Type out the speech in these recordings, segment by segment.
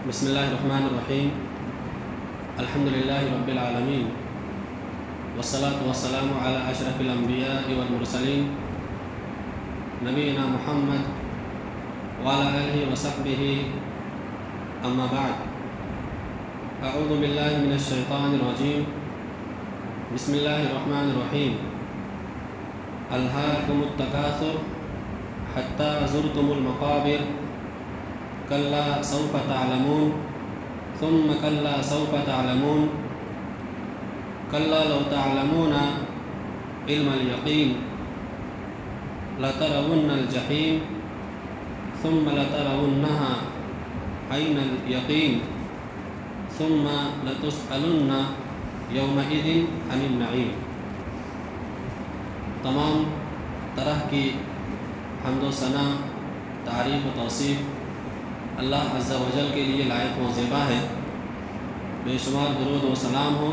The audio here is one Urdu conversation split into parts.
بسم اللہ الرحمن الرحیم الحمد للہ رب العالمین والصلاة والسلام علی اشرف الانبیاء والمرسلین نبینا محمد وعلی آلہ وصحبہ اما بعد اعوذ باللہ من الشیطان الرجیم بسم اللہ الرحمن الرحیم الہاکم التکاثر حتی زرتم المقابر كلا سوف تعلمون ثم كلا سوف تعلمون كلا لو تعلمون علم اليقين لترون الجحيم ثم لترونها عين اليقين ثم لتسألن يومئذ عن النعيم۔ تمام طرح کی حمد و ثنا، تعریف و توصیف اللہ عز و جل کے لیے لائق و زیبا ہے۔ بے شمار درود و سلام ہو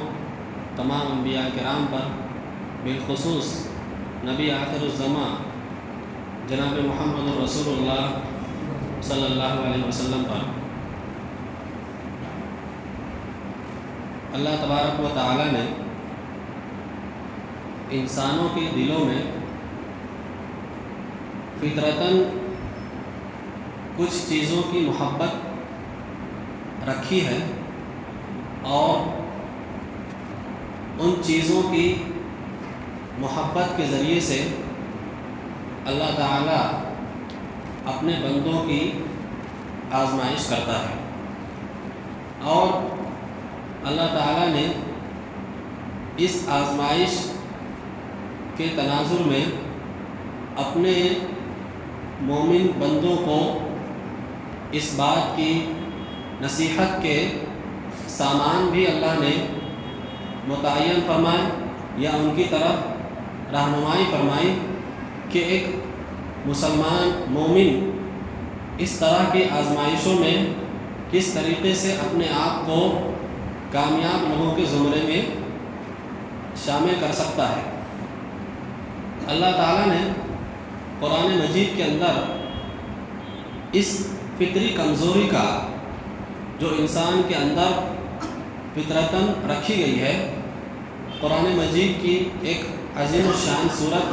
تمام انبیاء کرام پر، بالخصوص نبی آخر الزماں جناب محمد رسول اللہ صلی اللہ علیہ وسلم پر۔ اللہ تبارک و تعالی نے انسانوں کے دلوں میں فطرتاً کچھ چیزوں کی محبت رکھی ہے، اور ان چیزوں کی محبت کے ذریعے سے اللہ تعالیٰ اپنے بندوں کی آزمائش کرتا ہے، اور اللہ تعالیٰ نے اس آزمائش کے تناظر میں اپنے مومن بندوں کو اس بات کی نصیحت کے سامان بھی اللہ نے متعین فرمائے یا ان کی طرف رہنمائی فرمائی کہ ایک مسلمان مومن اس طرح کی آزمائشوں میں کس طریقے سے اپنے آپ کو کامیاب لوگوں کے زمرے میں شامل کر سکتا ہے۔ اللہ تعالیٰ نے قرآن مجید کے اندر اس فطری کمزوری کا جو انسان کے اندر فطرتاً رکھی گئی ہے، قرآن مجید کی ایک عظیم الشان صورت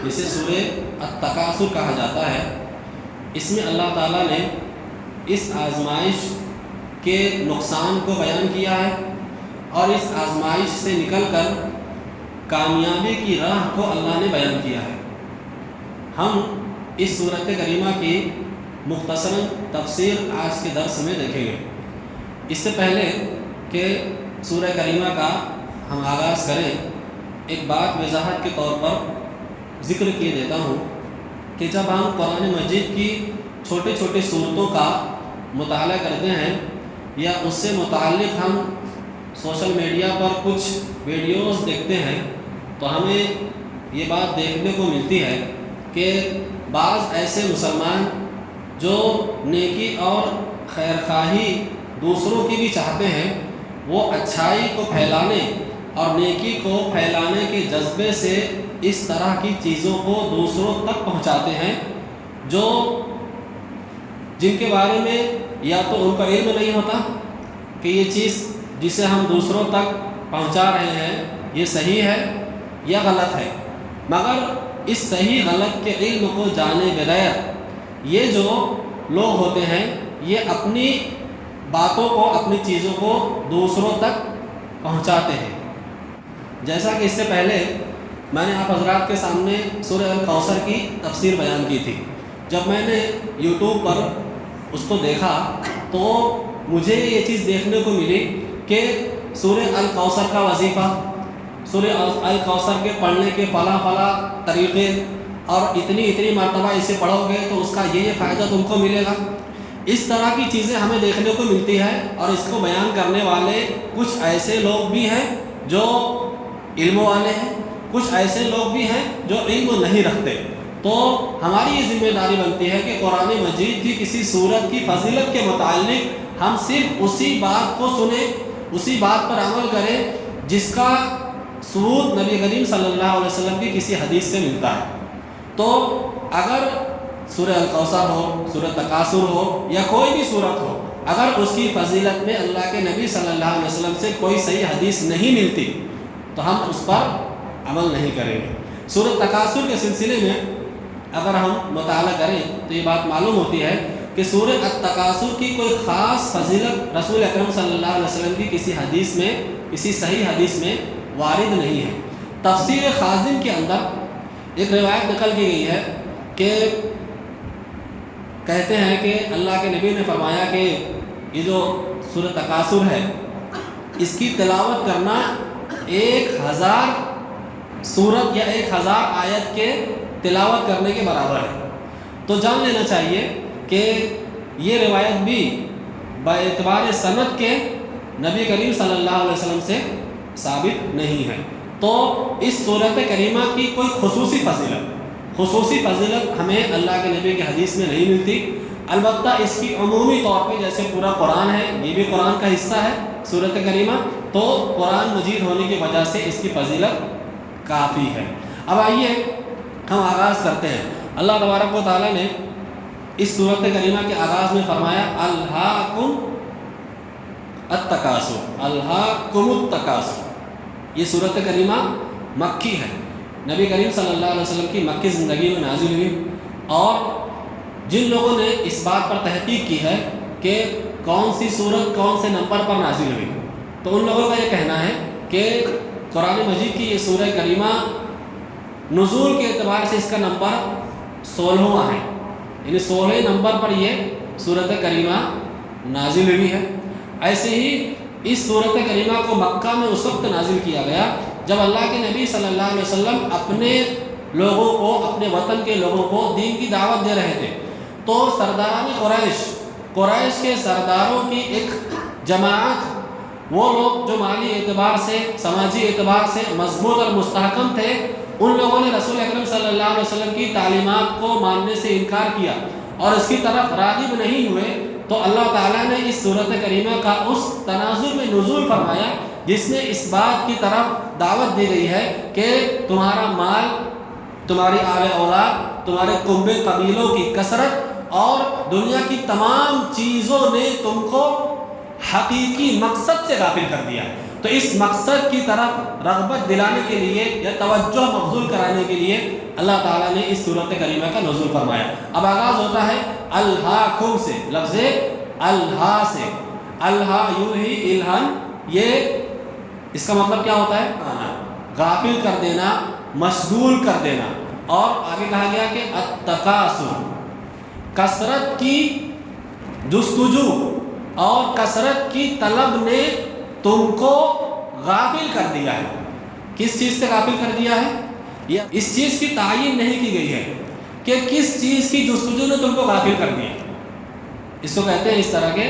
جسے سورہ التکاثر کہا جاتا ہے، اس میں اللہ تعالیٰ نے اس آزمائش کے نقصان کو بیان کیا ہے، اور اس آزمائش سے نکل کر کامیابی کی راہ کو اللہ نے بیان کیا ہے۔ ہم اس صورت کریمہ کی مختصراً تفسیر آج کے درس میں دیکھیں گے۔ اس سے پہلے کہ سورہ کریمہ کا ہم آغاز کریں، ایک بات وضاحت کے طور پر ذکر کیے دیتا ہوں کہ جب ہم قرآن مجید کی چھوٹی چھوٹی صورتوں کا مطالعہ کرتے ہیں یا اس سے متعلق ہم سوشل میڈیا پر کچھ ویڈیوز دیکھتے ہیں، تو ہمیں یہ بات دیکھنے کو ملتی ہے کہ بعض ایسے مسلمان جو نیکی اور خیرخواہی دوسروں کی بھی چاہتے ہیں، وہ اچھائی کو پھیلانے اور نیکی کو پھیلانے کے جذبے سے اس طرح کی چیزوں کو دوسروں تک پہنچاتے ہیں جن کے بارے میں یا تو ان کا علم نہیں ہوتا کہ یہ چیز جسے ہم دوسروں تک پہنچا رہے ہیں یہ صحیح ہے یا غلط ہے، مگر اس صحیح غلط کے علم کو جانے بغیر یہ جو لوگ ہوتے ہیں یہ اپنی باتوں کو، اپنی چیزوں کو دوسروں تک پہنچاتے ہیں۔ جیسا کہ اس سے پہلے میں نے آپ حضرات کے سامنے سورہ الکوثر کی تفسیر بیان کی تھی۔ جب میں نے یوٹیوب پر اس کو دیکھا تو مجھے یہ چیز دیکھنے کو ملی کہ سورہ الکوثر کا وظیفہ، سورہ الکوثر کے پڑھنے کے فلاں طریقے، اور اتنی مرتبہ اسے پڑھو گے تو اس کا یہ فائدہ تم کو ملے گا، اس طرح کی چیزیں ہمیں دیکھنے کو ملتی ہے۔ اور اس کو بیان کرنے والے کچھ ایسے لوگ بھی ہیں جو علم والے ہیں، کچھ ایسے لوگ بھی ہیں جو علم نہیں رکھتے۔ تو ہماری یہ ذمہ داری بنتی ہے کہ قرآن مجید کی کسی سورت کی فضیلت کے متعلق ہم صرف اسی بات کو سنیں، اسی بات پر عمل کریں جس کا ثبوت نبی کریم صلی اللہ علیہ وسلم کی کسی حدیث سے ملتا ہے۔ تو اگر سورہ الکوثر ہو، سورہ تکاثر ہو یا کوئی بھی سورت ہو، اگر اس کی فضیلت میں اللہ کے نبی صلی اللہ علیہ وسلم سے کوئی صحیح حدیث نہیں ملتی تو ہم اس پر عمل نہیں کریں گے۔ سورۃ تکاثر کے سلسلے میں اگر ہم مطالعہ کریں تو یہ بات معلوم ہوتی ہے کہ سورۃ التکاثر کی کوئی خاص فضیلت رسول اکرم صلی اللہ علیہ وسلم کی کسی حدیث میں، کسی صحیح حدیث میں وارد نہیں ہے۔ تفسیر خازن کے اندر ایک روایت نقل کی گئی ہے کہ کہتے ہیں کہ اللہ کے نبی نے فرمایا کہ یہ جو سورۃ تکاثر ہے اس کی تلاوت کرنا 1000 سورت یا 1000 آیت کے تلاوت کرنے کے برابر ہے۔ تو جان لینا چاہیے کہ یہ روایت بھی باعتبار سند کے نبی کریم صلی اللہ علیہ وسلم سے ثابت نہیں ہے۔ تو اس سورۃ کریمہ کی کوئی خصوصی فضیلت ہمیں اللہ کے نبی کی حدیث میں نہیں ملتی۔ البتہ اس کی عمومی طور پہ جیسے پورا قرآن ہے، یہ بھی قرآن کا حصہ ہے سورۃ کریمہ، تو قرآن مجید ہونے کی وجہ سے اس کی فضیلت کافی ہے۔ اب آئیے ہم آغاز کرتے ہیں۔ اللہ تبارک و تعالیٰ نے اس سورۃ کریمہ کے آغاز میں فرمایا الہاکم التکاثر۔ یہ سورۃ کریمہ مکی ہے، نبی کریم صلی اللہ علیہ وسلم کی مکی زندگی میں نازل ہوئی، اور جن لوگوں نے اس بات پر تحقیق کی ہے کہ کون سی سورت کون سے نمبر پر نازل ہوئی، تو ان لوگوں کا یہ کہنا ہے کہ قرآن مجید کی یہ سورہ کریمہ نزول کے اعتبار سے اس کا نمبر 16واں ہے، یعنی 16 نمبر پر یہ سورۃ کریمہ نازل ہوئی ہے۔ ایسے ہی اس سورۃ کریمہ کو مکہ میں اس وقت نازل کیا گیا جب اللہ کے نبی صلی اللہ علیہ وسلم اپنے لوگوں کو، اپنے وطن کے لوگوں کو دین کی دعوت دے رہے تھے، تو سرداران قریش کے سرداروں کی ایک جماعت، وہ لوگ جو مالی اعتبار سے، سماجی اعتبار سے مضبوط اور مستحکم تھے، ان لوگوں نے رسول اکرم صلی اللہ علیہ وسلم کی تعلیمات کو ماننے سے انکار کیا اور اس کی طرف راغب نہیں ہوئے۔ تو اللہ تعالیٰ نے اس سورۃ کریمہ کا اس تناظر میں نزول فرمایا جس میں اس بات کی طرف دعوت دی گئی ہے کہ تمہارا مال، تمہاری آل اولاد، تمہارے کنبے قبیلوں کی کثرت اور دنیا کی تمام چیزوں نے تم کو حقیقی مقصد سے غافل کر دیا۔ تو اس مقصد کی طرف رغبت دلانے کے لیے یا توجہ مبذول کرانے کے لیے اللہ تعالیٰ نے اس سورۃ کریمہ کا نزول فرمایا۔ اب آغاز ہوتا ہے الہاکم سے، لفظ الہا سے، الہا یلہی الہن، یہ اس کا مطلب کیا ہوتا ہے؟ غافل کر دینا، مشغول کر دینا۔ اور آگے کہا گیا کہ التکاثر، کثرت کی جستجو اور کثرت کی طلب نے تم کو غافل کر دیا ہے۔ کس چیز سے غافل کر دیا ہے؟ یا اس چیز کی تعین نہیں کی گئی ہے کہ کس چیز کی جستجو نے تم کو غافل کر دیا۔ اس کو کہتے ہیں اس طرح کے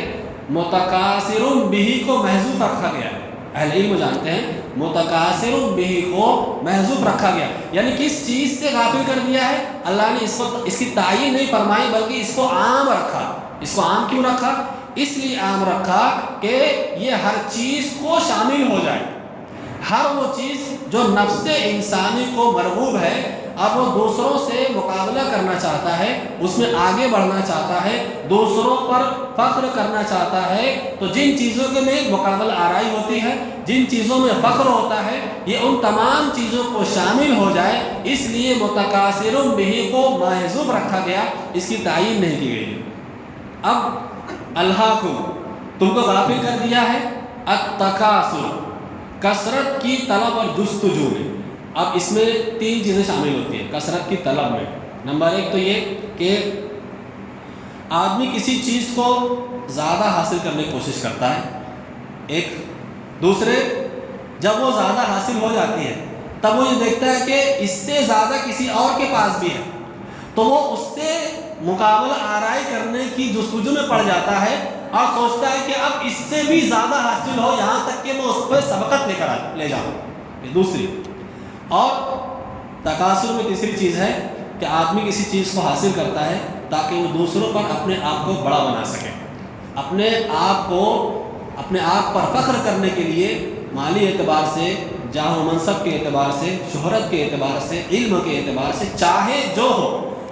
متکاثر بہ کو محذوف رکھا گیا ہے۔ اہل علم جانتے ہیں متکاثر بہ کو محذوف رکھا گیا، یعنی کس چیز سے غافل کر دیا ہے؟ اللہ نے اس کی تعین نہیں فرمائی بلکہ اس کو عام رکھا۔ اس کو عام کیوں رکھا؟ اس لیے عام رکھا کہ یہ ہر چیز کو شامل ہو جائے۔ ہر وہ چیز جو نفس انسانی کو مرغوب ہے، اب وہ دوسروں سے مقابلہ کرنا چاہتا ہے، اس میں آگے بڑھنا چاہتا ہے، دوسروں پر فخر کرنا چاہتا ہے، تو جن چیزوں کے میں مقابلہ آرائی ہوتی ہے، جن چیزوں میں فخر ہوتا ہے، یہ ان تمام چیزوں کو شامل ہو جائے، اس لیے متکاثر بہ کو محذوف رکھا گیا، اس کی تعین نہیں کی گئی۔ اب الہاکم، تم کو غافل کر دیا ہے، التکاثر، کثرت کی طلب اور جستجو میں۔ اب اس میں 3 چیزیں شامل ہوتی ہیں کثرت کی طلب میں۔ نمبر 1 تو یہ کہ آدمی کسی چیز کو زیادہ حاصل کرنے کی کوشش کرتا ہے، ایک۔ دوسرے، جب وہ زیادہ حاصل ہو جاتی ہے تب وہ یہ دیکھتا ہے کہ اس سے زیادہ کسی اور کے پاس بھی ہے، تو وہ اس سے مقابلہ آرائی کرنے کی جستجو میں پڑ جاتا ہے اور سوچتا ہے کہ اب اس سے بھی زیادہ حاصل ہو، یہاں تک کہ میں اس پہ سبقت لے جاؤں۔ یہ دوسری۔ اور تکاثر میں تیسری چیز ہے کہ آدمی کسی چیز کو حاصل کرتا ہے تاکہ وہ دوسروں پر اپنے آپ کو بڑا بنا سکے، اپنے آپ پر فخر کرنے کے لیے مالی اعتبار سے، جاہ و منصب کے اعتبار سے، شہرت کے اعتبار سے، علم کے اعتبار سے، چاہے جو ہو،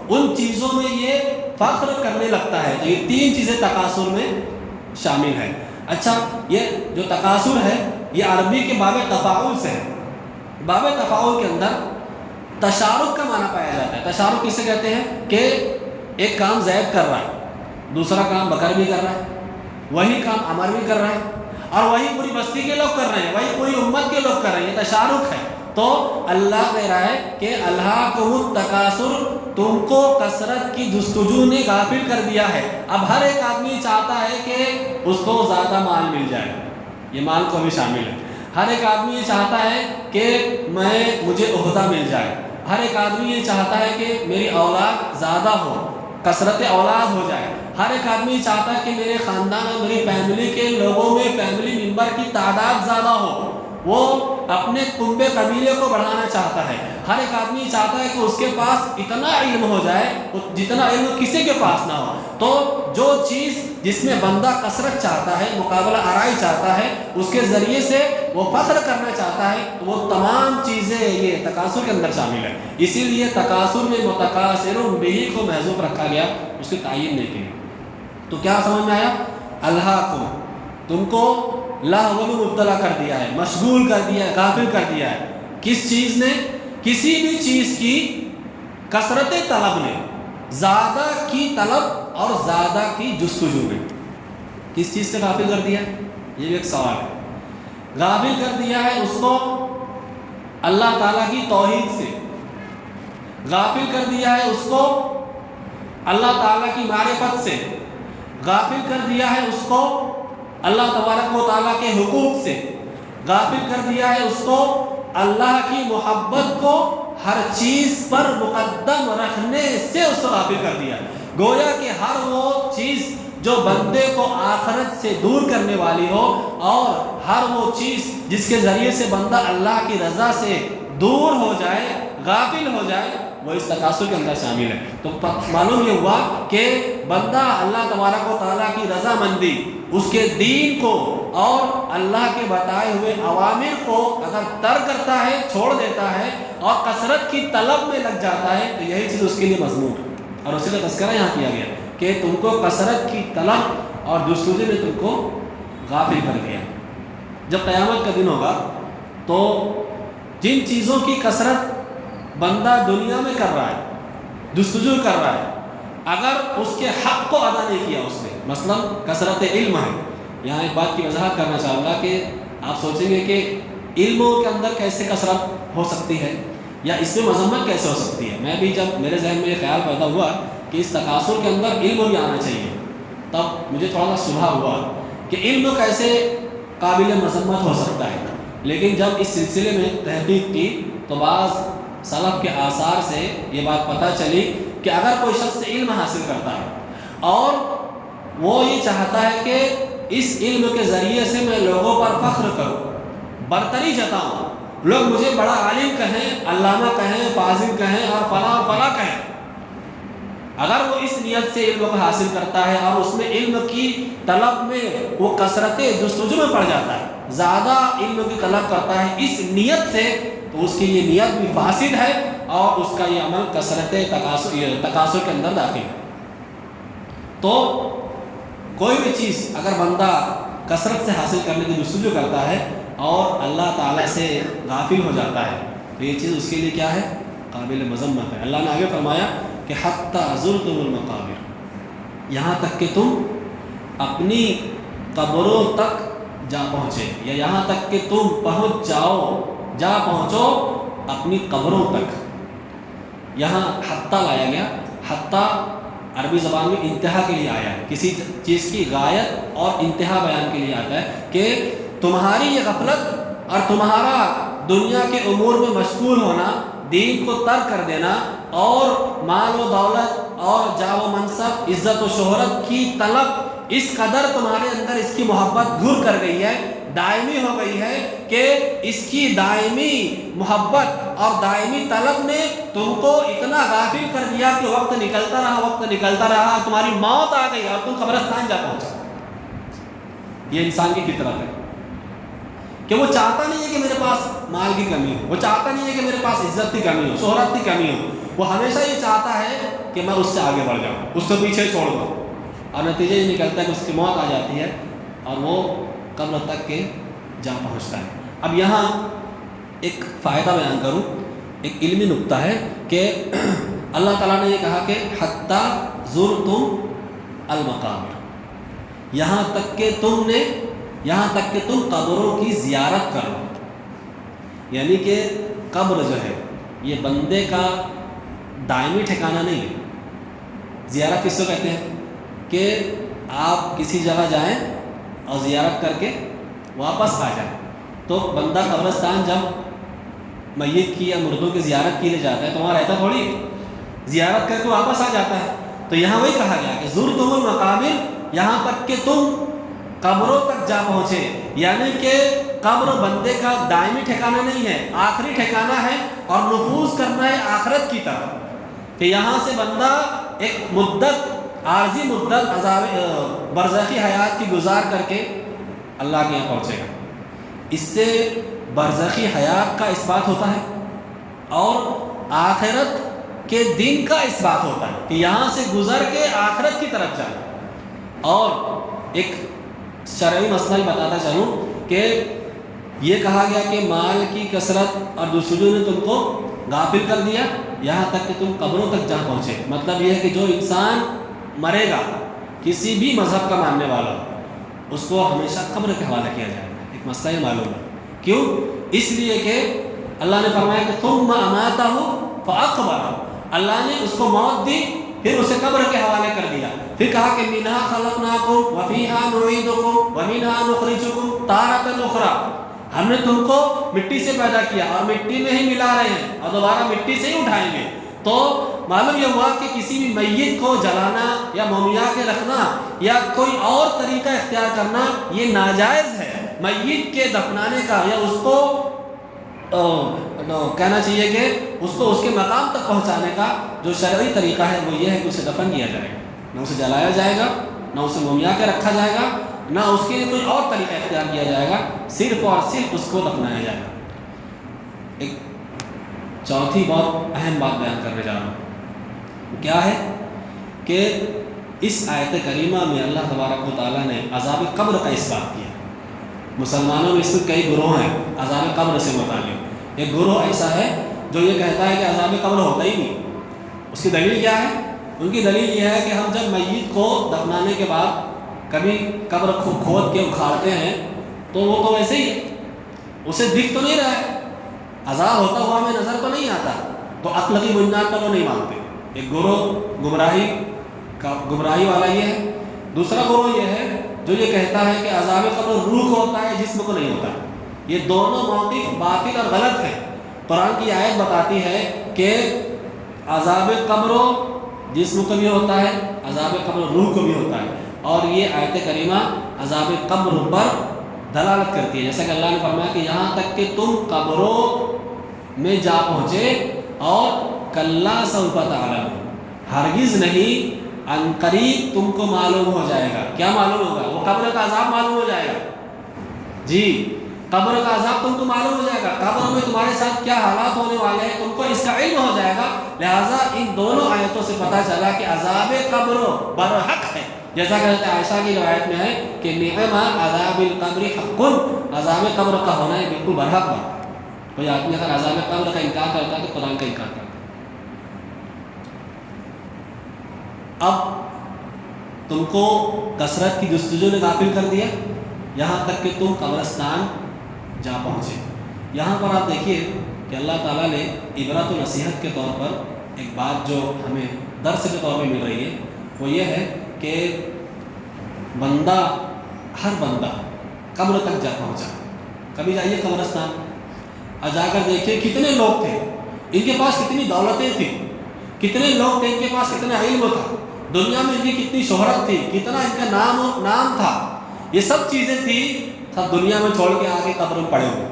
ان چیزوں میں یہ فخر کرنے لگتا ہے۔ تو یہ 3 چیزیں تکاثر میں شامل ہے۔ اچھا، یہ جو تکاثر ہے یہ عربی کے باب تفاعل سے ہے۔ باب تفاعل کے اندر تشارک کا معنی پایا جاتا ہے۔ تشارک کسے کہتے ہیں کہ ایک کام زید کر رہا ہے، دوسرا کام بکر بھی کر رہا ہے، وہی کام عمر بھی کر رہا ہے، اور وہی پوری بستی کے لوگ کر رہے ہیں، وہی پوری امت کے لوگ کر رہے ہیں، یہ تشارک ہے۔ تو اللہ کہہ رہا ہے کہ الہاکم التکاثر، تم کو کثرت کی جستجو نے غافل کر دیا ہے۔ اب ہر ایک آدمی چاہتا ہے کہ اس کو زیادہ مال مل جائے، یہ مال کو بھی شامل ہے۔ ہر ایک آدمی یہ چاہتا ہے کہ مجھے عہدہ مل جائے، ہر ایک آدمی یہ چاہتا ہے کہ میری اولاد زیادہ ہو، کثرت اولاد ہو جائے۔ ہر ایک آدمی یہ چاہتا ہے کہ میرے خاندان اور میری فیملی کے لوگوں میں فیملی ممبر کی تعداد زیادہ ہو، وہ اپنے کنبے قبیلے کو بڑھانا چاہتا ہے۔ ہر ایک آدمی چاہتا ہے کہ اس کے پاس اتنا علم ہو جائے جتنا علم کسی کے پاس نہ ہو۔ تو جو چیز جس میں بندہ کثرت چاہتا ہے، مقابلہ آرائی چاہتا ہے، اس کے ذریعے سے وہ فخر کرنا چاہتا ہے، وہ تمام چیزیں یہ تکاثر کے اندر شامل ہے۔ اسی لیے تکاثر میں متکاثر بہ کو محذوف رکھا گیا، اس کی تعین نہیں کی۔ تو کیا سمجھ میں آیا؟ الہاکم، تم کو لہو میں مبتلا کر دیا ہے، مشغول کر دیا ہے، غافل کر دیا ہے۔ کس چیز نے؟ کسی بھی چیز کی کثرت طلب نے، زیادہ کی طلب اور زیادہ کی جستجو نے کس چیز سے غافل کر دیا؟ یہ بھی ایک سوال ہے۔ غافل کر دیا ہے اس کو اللہ تعالیٰ کی توحید سے، غافل کر دیا ہے اس کو اللہ تعالیٰ کی معرفت سے، غافل کر دیا ہے اس کو اللہ تبارک و تعالیٰ کے حقوق سے، غافل کر دیا ہے اس کو اللہ کی محبت کو ہر چیز پر مقدم رکھنے سے اس کو غافل کر دیا۔ گویا کہ ہر وہ چیز جو بندے کو آخرت سے دور کرنے والی ہو، اور ہر وہ چیز جس کے ذریعے سے بندہ اللہ کی رضا سے دور ہو جائے، غافل ہو جائے، وہ اس تکاثر کے اندر شامل ہے۔ تو معلوم یہ ہوا کہ بندہ اللہ تبارک و تعالیٰ کی رضا مندی، اس کے دین کو اور اللہ کے بتائے ہوئے اوامر کو اگر ترک کرتا ہے، چھوڑ دیتا ہے اور کثرت کی طلب میں لگ جاتا ہے، تو یہی چیز اس کے لیے مذموم ہے۔ اور اسی کا تذکرہ یہاں کیا گیا کہ تم کو کثرت کی طلب اور جستجو نے تم کو غافل کر دیا۔ جب قیامت کا دن ہوگا تو جن چیزوں کی کثرت بندہ دنیا میں کر رہا ہے، جستجو کر رہا ہے، اگر اس کے حق کو ادا نہیں کیا اس نے، مثلا کثرت علم ہے۔ یہاں ایک بات کی وضاحت کرنا چاہوں گا کہ آپ سوچیں گے کہ علموں کے اندر کیسے کثرت ہو سکتی ہے یا اس میں مذمت کیسے ہو سکتی ہے۔ میں بھی جب میرے ذہن میں یہ خیال پیدا ہوا کہ اس تکاثر کے اندر علم بھی آنا چاہیے، تب مجھے تھوڑا سا شبہ ہوا کہ علم کیسے قابل مذمت ہو سکتا ہے۔ لیکن جب اس سلسلے میں تحقیق کی تو بعض سلف کے آثار سے یہ بات پتہ چلی کہ اگر کوئی شخص علم حاصل کرتا ہے اور وہ یہ چاہتا ہے کہ اس علم کے ذریعے سے میں لوگوں پر فخر کروں، برتری جتاؤں، لوگ مجھے بڑا عالم کہیں، علامہ کہیں، فاضل کہیں اور فلاں فلاں کہیں، اگر وہ اس نیت سے علم کو حاصل کرتا ہے اور اس میں علم کی طلب میں وہ کثرت جستجو میں پڑ جاتا ہے، زیادہ علم کی طلب کرتا ہے اس نیت سے، تو اس کی یہ نیت بھی فاسد ہے اور اس کا یہ عمل کثرت تکاثر کے اندر داخل ہے۔ تو کوئی بھی چیز اگر بندہ کثرت سے حاصل کرنے کی جستجو کرتا ہے اور اللہ تعالیٰ سے غافل ہو جاتا ہے تو یہ چیز اس کے لیے کیا ہے؟ قابل مذمت ہے۔ اللہ نے آگے فرمایا کہ حتیٰ زرتم المقابر، یہاں تک کہ تم اپنی قبروں تک جا پہنچے، یا یہاں تک کہ تم پہنچ جاؤ، جا پہنچو اپنی قبروں تک۔ یہاں حتیٰ لایا گیا، حتیٰ عربی زبان میں انتہا کے لیے آیا ہے، کسی چیز کی غایت اور انتہا بیان کے لیے آتا ہے کہ تمہاری یہ غفلت اور تمہارا دنیا کے امور میں مشغول ہونا، دین کو ترک کر دینا اور مال و دولت اور جاہ و منصب، عزت و شہرت کی طلب اس قدر تمہارے اندر اس کی محبت گھر کر گئی ہے، دائمی ہو گئی ہے کہ اس کی دائمی محبت اور دائمی طلب نے تم کو اتنا غافل کر دیا کہ وقت نکلتا رہا، تمہاری موت آ گئی اور تم قبرستان جا پہنچا۔ یہ انسان کی فطرت ہے کہ وہ چاہتا نہیں ہے کہ میرے پاس مال کی کمی ہو، وہ چاہتا نہیں ہے کہ میرے پاس عزت کی کمی ہو، شہرت کی کمی ہو، وہ ہمیشہ یہ چاہتا ہے کہ میں اس سے آگے بڑھ جاؤں، اس کو پیچھے چھوڑ دوں۔ اور نتیجہ یہ نکلتا ہے کہ اس کی موت آ جاتی ہے اور وہ قبر تک کے جا پہنچتا ہے۔ اب یہاں ایک فائدہ بیان کروں، ایک علمی نکتہ ہے کہ اللہ تعالیٰ نے یہ کہا کہ حتیٰ زرتم المقابر، یہاں تک کہ تم قبروں کی زیارت کرو، یعنی کہ قبر جو ہے یہ بندے کا دائمی ٹھکانہ نہیں ہے۔ زیارت کس کو کہتے ہیں کہ آپ کسی جگہ جائیں اور زیارت کر کے واپس آ جائیں۔ تو بندہ قبرستان جب میت کی یا مردوں کی زیارت کے لیے جاتا ہے تو وہاں رہتا تھوڑی، زیارت کر کے واپس آ جاتا ہے۔ تو یہاں وہی کہا گیا کہ زرتم المقابر، یہاں تک کہ تم قبروں تک جا پہنچے، یعنی کہ قبر بندے کا دائمی ٹھکانہ نہیں ہے، آخری ٹھکانہ ہے، اور نفوذ کرنا ہے آخرت کی طرف، کہ یہاں سے بندہ ایک مدت، عارضی مدت عذاب برزخی حیات کی گزار کر کے اللہ کے یہاں پہنچے گا۔ اس سے برزخی حیات کا اثبات ہوتا ہے اور آخرت کے دن کا اثبات ہوتا ہے کہ یہاں سے گزر کے آخرت کی طرف جانا۔ اور ایک شرعی مسئلہ بتاتا چلوں کہ یہ کہا گیا کہ مال کی کثرت اور دوسروں نے تم کو غافل کر دیا یہاں تک کہ تم قبروں تک جا پہنچے۔ مطلب یہ ہے کہ جو انسان مرے گا، کسی بھی مذہب کا ماننے والا، اس کو ہمیشہ قبر کے حوالے کیا جائے گا۔ ایک مسئلہ یہ معلوم ہے، کیوں؟ اس لیے کہ اللہ نے فرمایا کہ ثم اماتہ فاقبرہ، اللہ نے اس کو موت دی پھر اسے قبر کے حوالے کر دیا، پھر کہا کہ منہا خلقناکم وفیہا نعیدکم ومنہا نخرجکم تارۃ اخری، ہم نے تم کو مٹی سے پیدا کیا اور مٹی میں ہی ملا رہے ہیں اور دوبارہ مٹی سے ہی اٹھائیں گے۔ تو معلوم یہ ہوا کہ کسی بھی میت کو جلانا یا مومیا کے رکھنا یا کوئی اور طریقہ اختیار کرنا یہ ناجائز ہے۔ میت کے دفنانے کا یا اس کو کہنا چاہیے کہ اس کو اس کے مقام تک پہنچانے کا جو شرعی طریقہ ہے وہ یہ ہے کہ اسے دفن کیا جائے گا، نہ اسے جلایا جائے گا، نہ اسے مومیا کے رکھا جائے گا، نہ اس کے لیے کوئی اور طریقہ اختیار کیا جائے گا، صرف اور صرف اس کو دفنایا جائے گا۔ ایک چوتھی بہت اہم بات بیان کرنے جا رہا ہوں، کیا ہے کہ اس آیت کریمہ میں اللہ تبارک و تعالیٰ نے عذاب قبر کا اثبات کیا۔ مسلمانوں میں اس میں کئی گروہ ہیں عذاب قبر سے متعلق۔ ایک گروہ ایسا ہے جو یہ کہتا ہے کہ عذاب قبر ہوتا ہی نہیں۔ اس کی دلیل کیا ہے؟ ان کی دلیل یہ ہے کہ ہم جب میت کو دفنانے کے بعد کبھی قبر کو کھود کے اکھاڑتے ہیں تو وہ تو ویسے ہی ہے، اسے دکھ تو نہیں رہا ہے، عذاب ہوتا ہوا ہمیں نظر تو نہیں آتا، تو عقل کی بنیاد پر وہ نہیں مانتے۔ ایک گروہ گمراہی والا یہ ہے۔ دوسرا گروہ یہ ہے جو یہ کہتا ہے کہ عذاب قبر روح کو ہوتا ہے، جسم کو نہیں ہوتا۔ یہ دونوں موقف باطل اور غلط ہیں۔ قرآن کی آیت بتاتی ہے کہ عذاب قبر جسم کو بھی ہوتا ہے، عذاب قبر روح کو بھی ہوتا ہے، اور یہ آیت کریمہ عذاب قبر پر دلالت کرتی ہے، جیسا کہ اللہ نے فرمایا کہ یہاں تک کہ تم قبروں میں جا پہنچے اور کلا سوف تعلمون، ہرگز نہیں، عنقریب تم کو معلوم ہو جائے گا۔ کیا معلوم ہوگا؟ وہ قبر کا عذاب معلوم ہو جائے گا۔ جی، قبر کا عذاب تم کو معلوم ہو جائے گا، قبر میں تمہارے ساتھ کیا حالات ہونے والے ہیں تم کو اس کا علم ہو جائے گا۔ لہٰذا ان دونوں آیتوں سے پتہ چلا کہ عذاب قبر برحق ہے، جیسا کہ حضرت عائشہ کی روایت میں ہے کہ نعم عذاب القبر حق، عذاب قبر کا ہونا ہے بالکل برحق بات ہے۔ کوئی آدمی اگر عذاب قبر کا انکار کرتا ہے تو قرآن کا انکار کرتا ہے۔ اب تم کو کثرت کی جستجو نے غافل کر دیا یہاں تک کہ تم قبرستان جا پہنچے۔ یہاں پر آپ دیکھیے کہ اللہ تعالیٰ نے عبرت و نصیحت کے طور پر ایک بات جو ہمیں درس کے طور پہ مل رہی ہے وہ یہ ہے کہ ہر بندہ قبر تک جا پہنچا۔ کبھی جائیے قبرستان اور جا کر دیکھیے کتنے لوگ تھے، ان کے پاس کتنی دولتیں تھیں، کتنے لوگ تھے، ان کے پاس کتنا علم تھا، دنیا میں ان کی کتنی شہرت تھی، کتنا ان کا نام تھا، یہ سب چیزیں تھیں، سب دنیا میں چھوڑ کے آگے قبر میں پڑے ہوئے۔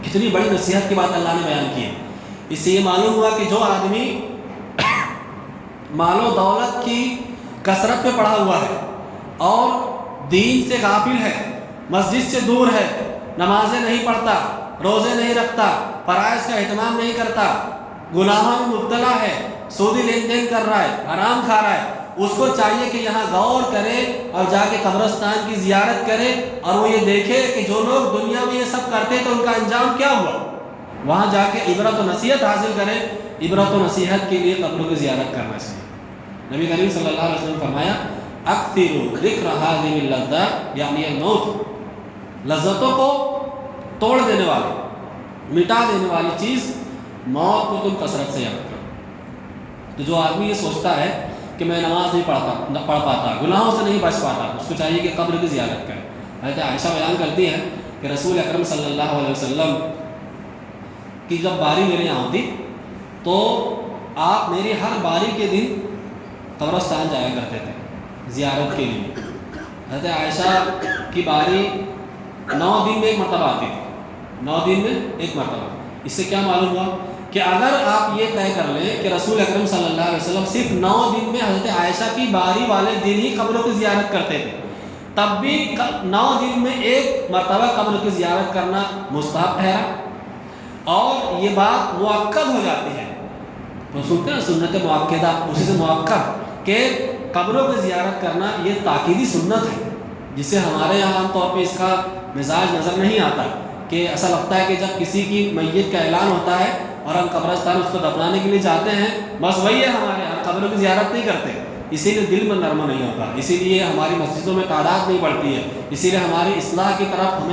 کتنی بڑی نصیحت کی بات اللہ نے بیان کی ہے۔ اس سے یہ معلوم ہوا کہ جو آدمی مال و دولت کی کثرت پہ پڑا ہوا ہے اور دین سے غافل ہے، مسجد سے دور ہے، نمازیں نہیں پڑھتا، روزے نہیں رکھتا، فرائض کا اہتمام نہیں کرتا، گناہوں میں مبتلا ہے، سودی لین دین کر رہا ہے، حرام کھا رہا ہے، اس کو چاہیے کہ یہاں غور کرے اور جا کے قبرستان کی زیارت کرے اور وہ یہ دیکھے کہ جو لوگ دنیا میں یہ سب کرتے تو ان کا انجام کیا ہوا، وہاں جا کے عبرت و نصیحت حاصل کرے۔ عبرت و نصیحت کے لیے قبروں کی زیارت کرنا چاہیے۔ نبی کریم صلی اللہ علیہ وسلم نے فرمایا اکثروا ذکر هذه اللذات، یعنی الموت، لذتوں کو توڑ دینے والی، مٹا دینے والی چیز موت کو تم کثرت سے یاد کرو۔ تو جو آدمی یہ سوچتا ہے کہ میں نماز نہیں پڑھ پاتا، گناہوں سے نہیں بچ پاتا، اس کو چاہیے کہ قبر کی زیارت کرے۔ حضرت عائشہ بیان کرتی ہے کہ رسول اکرم صلی اللہ علیہ وسلم کی جب باری میرے یہاں ہوتی تو آپ میری ہر باری کے دن قبرستان جایا کرتے تھے زیارت کے لیے۔ حضرت عائشہ کی باری 9 دن میں ایک مرتبہ آتی تھی، 9 دن میں ایک مرتبہ۔ اس سے کیا معلوم ہوا کہ اگر آپ یہ طے کر لیں کہ رسول اکرم صلی اللہ علیہ وسلم صرف 9 دن میں حضرت عائشہ کی باری والے دن ہی قبروں کی زیارت کرتے تھے، تب بھی 9 دن میں ایک مرتبہ قبر کی زیارت کرنا مستحب ٹھہرا، اور یہ بات مؤکد ہو جاتی ہے۔ تو سنتے ہیں سنت مؤکدہ، اسی سے مؤکد کہ قبروں کی زیارت کرنا یہ تاکیدی سنت ہے، جسے ہمارے یہاں عام طور پہ اس کا مزاج نظر نہیں آتا، کہ ایسا لگتا ہے کہ جب کسی کی میت کا اعلان ہوتا ہے اور ہم قبرستان اس کو دفنانے کے لیے جاتے ہیں، بس وہی ہے ہمارے یہاں، قبروں کی زیارت نہیں کرتے، اسی لیے دل میں نرم نہیں ہوتا، اسی لیے ہماری مسجدوں میں تعداد نہیں بڑھتی ہے، اسی لیے ہماری اصلاح کی طرف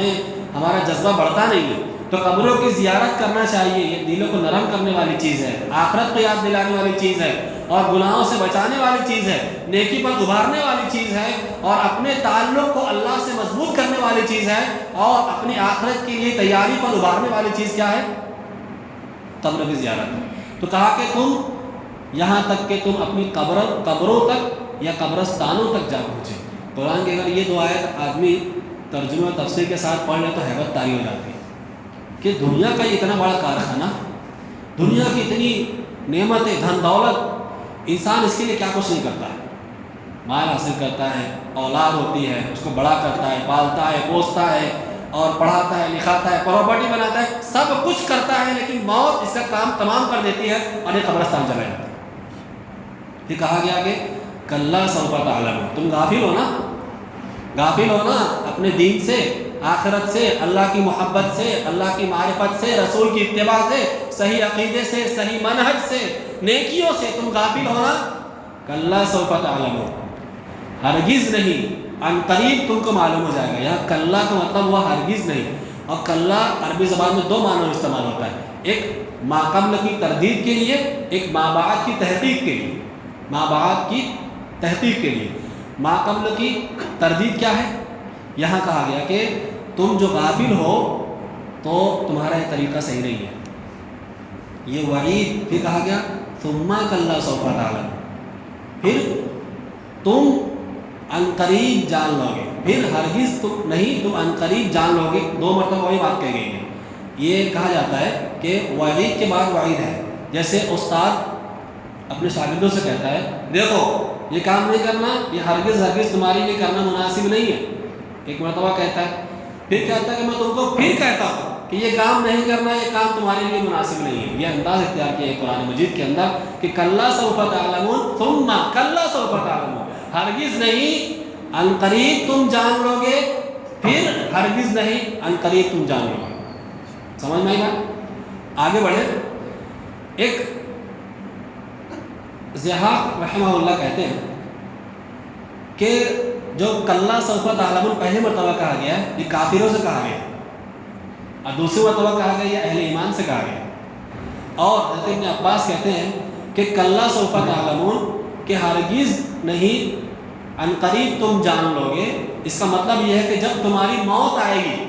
ہمارا جذبہ بڑھتا نہیں ہے۔ تو قبروں کی زیارت کرنا چاہیے، یہ دلوں کو نرم کرنے والی چیز ہے، آخرت کو یاد دلانے والی چیز ہے، اور گناہوں سے بچانے والی چیز ہے، نیکی پر ابھارنے والی چیز ہے، اور اپنے تعلق کو اللہ سے مضبوط کرنے والی چیز ہے، اور اپنی آخرت کے لیے تیاری پر ابھارنے والی چیز کیا ہے؟ قبر کی زیارت ہے۔ تو کہا کہ تم یہاں تک کہ تم اپنی قبروں تک یا قبرستانوں تک جا پہنچے۔ قرآن کی اگر یہ دو آیت آدمی ترجمہ و تفسیر کے ساتھ پڑھ لے تو حیرت طاری ہو جاتی ہے کہ دنیا کا اتنا بڑا کارخانہ، دنیا کی اتنی نعمتیں، دھن دولت، انسان اس کے لیے کیا کچھ نہیں کرتا ہے، مال حاصل کرتا ہے، اولاد ہوتی ہے، اس کو بڑا کرتا ہے، پالتا ہے، پوستا ہے، اور پڑھاتا ہے، لکھاتا ہے، پراپرٹی بناتا ہے، سب کچھ کرتا ہے، لیکن موت اس کا کام تمام کر دیتی ہے اور یہ قبرستان چلا جاتا ہے۔ یہ کہا گیا کہ کلا سوف تعلمون، تم غافل ہو نا، غافل ہو نا اپنے دین سے، آخرت سے، اللہ کی محبت سے، اللہ کی معرفت سے، رسول کی اتباع سے، صحیح عقیدے سے، صحیح منہج سے، نیکیوں سے تم غافل ہو نا، کلا سوف تعلمون، ہرگز نہیں، ان قریب تم کو معلوم ہو جائے گا۔ یہاں کلا کا مطلب ہوا ہرگز نہیں، اور کلا عربی زبان میں 2 معنوں میں استعمال ہوتا ہے، ایک ما قبل کی تردید کے لیے، ایک ما بعد کی تحقیق کے لیے، ما بعد کی تحقیق کے لیے۔ ما قبل کی تردید کیا ہے؟ یہاں کہا گیا کہ تم جو غافل ہو تو تمہارا یہ طریقہ صحیح نہیں ہے، یہ وعید۔ پھر کہا گیا ثم کلا سوف تعلمون، پھر تم عنقریب جان لو گے، پھر ہرگز تم نہیں، تم عنقریب جان لو گے، 2 مرتبہ وہی بات کہی گئی ہے۔ یہ کہا جاتا ہے کہ وعید کے بعد وعید ہے، جیسے استاد اپنے شاگردوں سے کہتا ہے دیکھو یہ کام نہیں کرنا، یہ ہرگز تمہارے لیے کرنا مناسب نہیں ہے، ایک مرتبہ کہتا ہے، پھر کہتا ہے کہ میں تم کو پھر کہتا ہوں کہ یہ کام نہیں کرنا، یہ کام تمہارے لیے مناسب نہیں ہے۔ یہ انداز اختیار کیا ہے قرآن مجید کے اندر کہ کلا سوف تعلمون ثم کلا سوف تعلمون، ہرگز نہیں عنقریب تم جان لو گے، پھر ہرگز نہیں عنقریب تم جان لو گے۔ سمجھ میں آئی بات؟ آگے بڑھے۔ ایک ضحاک رحمہ اللہ کہتے ہیں کہ جو کلا سوف تعلمون پہلی مرتبہ کہا گیا ہے، یہ کافروں سے کہا گیا، اور دوسری مرتبہ کہا گیا یہ اہل ایمان سے کہا گیا۔ اور حضرت ابن عباس کہتے ہیں کہ کلا سوف تعلمون کہ ہرگز نہیں عنقریب تم جان لو گے، اس کا مطلب یہ ہے کہ جب تمہاری موت آئے گی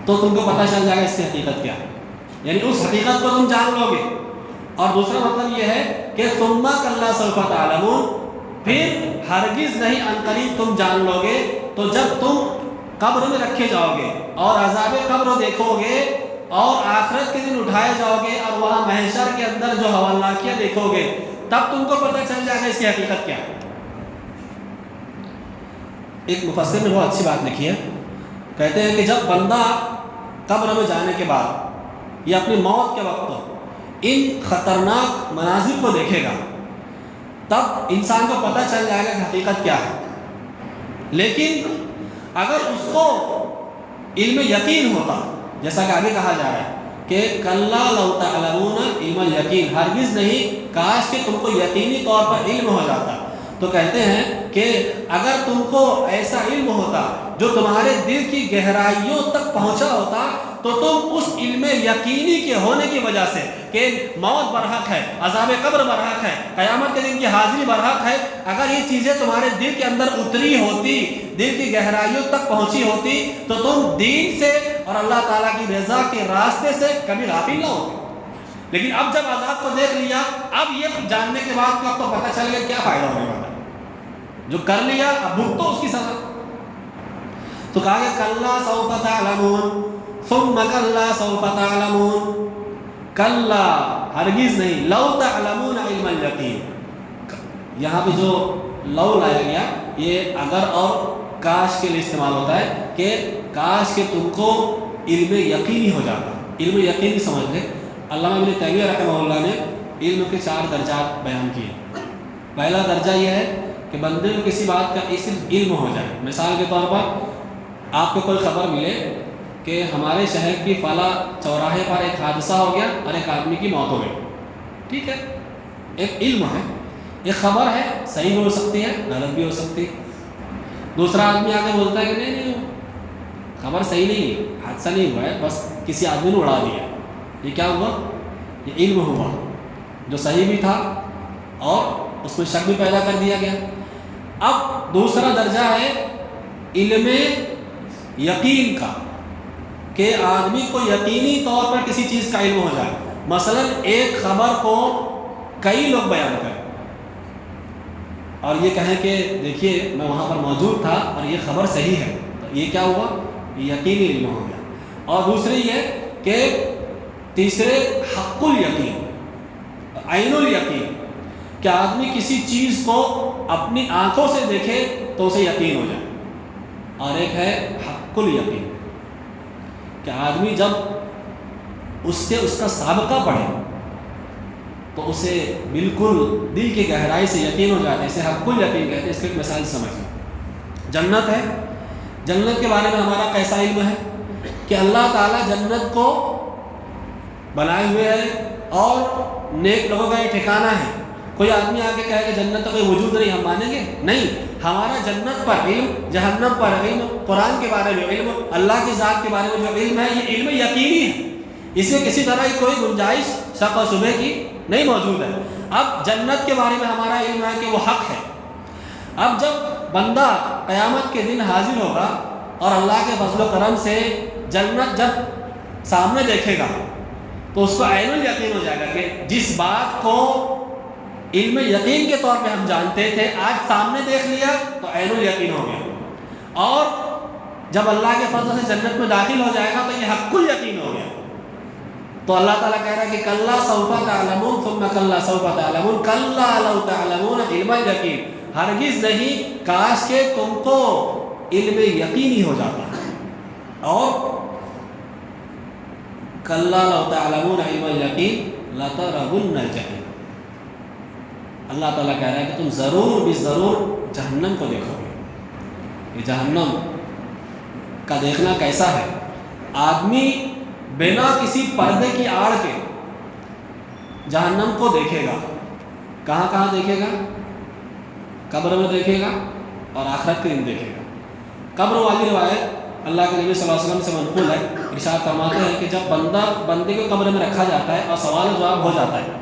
تو تم کو پتہ چل جائے گا اس کی حقیقت کیا ہے، یعنی اس حقیقت کو تم جان لو گے۔ اور دوسرا مطلب یہ ہے کہ ثم کلا سوف تعلمون، پھر ہرگز نہیں عنقریب تم جان لو گے، تو جب تم قبر میں رکھے جاؤ گے اور عذاب قبر دیکھو گے اور آخرت کے دن اٹھائے جاؤ گے اور وہاں محشر کے اندر جو حوالناکیاں دیکھو گے، تب تم کو پتہ چل جائے گا اس کی حقیقت کیا ہے۔ ایک مفسر نے بہت اچھی بات لکھی ہے، کہتے ہیں کہ جب بندہ قبر میں جانے کے بعد یا اپنی موت کے وقت ان خطرناک مناظر کو دیکھے گا تب انسان کو پتہ چل جائے گا کہ حقیقت کیا ہے۔ لیکن اگر اس کو علم یقین ہوتا، جیسا کہ آگے کہا جا رہا ہے کہ کلا لو تعلمون علم الیقین، ہرگز نہیں، کاش کہ تم کو یقینی طور پر علم ہو جاتا۔ تو کہتے ہیں کہ اگر تم کو ایسا علم ہوتا جو تمہارے دل کی گہرائیوں تک پہنچا ہوتا تو تم اس علم یقینی کے ہونے کی وجہ سے کہ موت برحق ہے، عذاب قبر برحق ہے، قیامت کے دن کی حاضری برحق ہے، اگر یہ چیزیں تمہارے دل کے اندر اتری ہوتی، دل کی گہرائیوں تک پہنچی ہوتی، تو تم دین سے اور اللہ تعالیٰ کی رضا کے راستے سے کبھی غافل نہ ہوتے۔ لیکن اب جب عذاب کو دیکھ لیا، اب یہ جاننے کے بعد کہ اب تو پتہ چل گیا کیا فائدہ ہونے والا ہے، جو کر لیا اب بھگتو اس کی سزا۔ تو کہا کہ کلا سوف تعلمون ثم کلا سوف تعلمون، کلا ہرگز نہیں، لو تعلمون علم الیقین، یہاں پہ جو لو لایا گیا یہ اگر اور کاش کے لیے استعمال ہوتا ہے کہ کاش کہ تم کو علم یقینی ہو جاتا۔ علم یقینی سمجھ لیں، علامہ ابن تیمیہ رحمہ اللہ نے علم کے 4 درجات بیان کیے۔ پہلا درجہ یہ ہے کہ بندے کو کسی بات کا صرف علم ہو جائے۔ مثال کے طور پر آپ کو کوئی خبر ملے کہ ہمارے شہر کی فلاں چوراہے پر ایک حادثہ ہو گیا اور ایک آدمی کی موت ہو گئی، ٹھیک ہے، ایک علم ہے، ایک خبر ہے، صحیح بھی ہو سکتی ہے، غلط بھی ہو سکتی ہے۔ دوسرا آدمی آگے بولتا ہے کہ نہیں خبر صحیح نہیں ہے، حادثہ نہیں ہوا ہے، بس کسی آدمی نے اڑا دیا۔ یہ کیا ہوا؟ یہ علم ہوا جو صحیح بھی تھا اور اس میں شک بھی پیدا کر دیا گیا۔ اب دوسرا درجہ ہے علم یقین کا، کہ آدمی کو یقینی طور پر کسی چیز کا علم ہو جائے۔ مثلا ایک خبر کو کئی لوگ بیان کریں اور یہ کہیں کہ دیکھیے میں وہاں پر موجود تھا اور یہ خبر صحیح ہے، تو یہ کیا ہوا؟ یہ یقینی علم ہو گیا۔ اور دوسری یہ کہ تیسرے حق الیقین، عین الیقین، کہ آدمی کسی چیز کو اپنی آنکھوں سے دیکھے تو اسے یقین ہو جائے۔ اور ایک ہے حق الیقین، کہ آدمی جب اس سے اس کا سابقہ پڑھے تو اسے بالکل دل کی گہرائی سے یقین ہو جاتا ہے۔ اسے حق الیقین کہتے ہیں۔ اس کی ایک مثال سمجھیں، جنت ہے، جنت کے بارے میں ہمارا کیسا علم ہے کہ اللہ تعالیٰ جنت کو بنائے ہوئے ہے اور نیک لوگوں کا یہ ٹھکانہ ہے۔ کوئی آدمی آ کے کہے کہ جنت کا کوئی وجود نہیں، ہم مانیں گے؟ نہیں، ہمارا جنت پر علم، جہنم پر علم، قرآن کے بارے میں علم، اللہ کی ذات کے بارے میں جو علم ہے یہ علم یقینی ہے، اس میں کسی طرح کی کوئی گنجائش شک و شبہ کی نہیں موجود ہے۔ اب جنت کے بارے میں ہمارا علم ہے کہ وہ حق ہے۔ اب جب بندہ قیامت کے دن حاضر ہوگا اور اللہ کے فضل و کرم سے جنت جب سامنے دیکھے گا تو اس کو عین الیقین ہو جائے گا کہ جس بات کو علم یقین کے طور پہ ہم جانتے تھے آج سامنے دیکھ لیا تو عین الیقین ہو گیا۔ اور جب اللہ کے فضل سے جنت میں داخل ہو جائے گا تو یہ حق الیقین ہو گیا۔ تو اللہ تعالیٰ کہہ رہا ہے کہ کلا سوف تعلمون ثم کلا سوف تعلمون کلا لو تعلمون علم الیقین، ہرگز نہیں، کاش کہ تم کو علم یقینی ہو جاتا۔ اور کلا لو تعلمون علم الیقین لترون الجحیم، اللہ تعالیٰ کہہ رہا ہے کہ تم ضرور بھی ضرور جہنم کو دیکھو گے۔ یہ جہنم کا دیکھنا کیسا ہے؟ آدمی بنا کسی پردے کی آڑ کے جہنم کو دیکھے گا۔ کہاں کہاں دیکھے گا؟ قبر میں دیکھے گا اور آخرت کے دن دیکھے گا۔ قبر والی روایت اللہ کے نبی صلی اللہ علیہ وسلم سے منقول ہے، ارشاد فرماتے ہیں کہ جب بندے کو قبر میں رکھا جاتا ہے اور سوال و جواب ہو جاتا ہے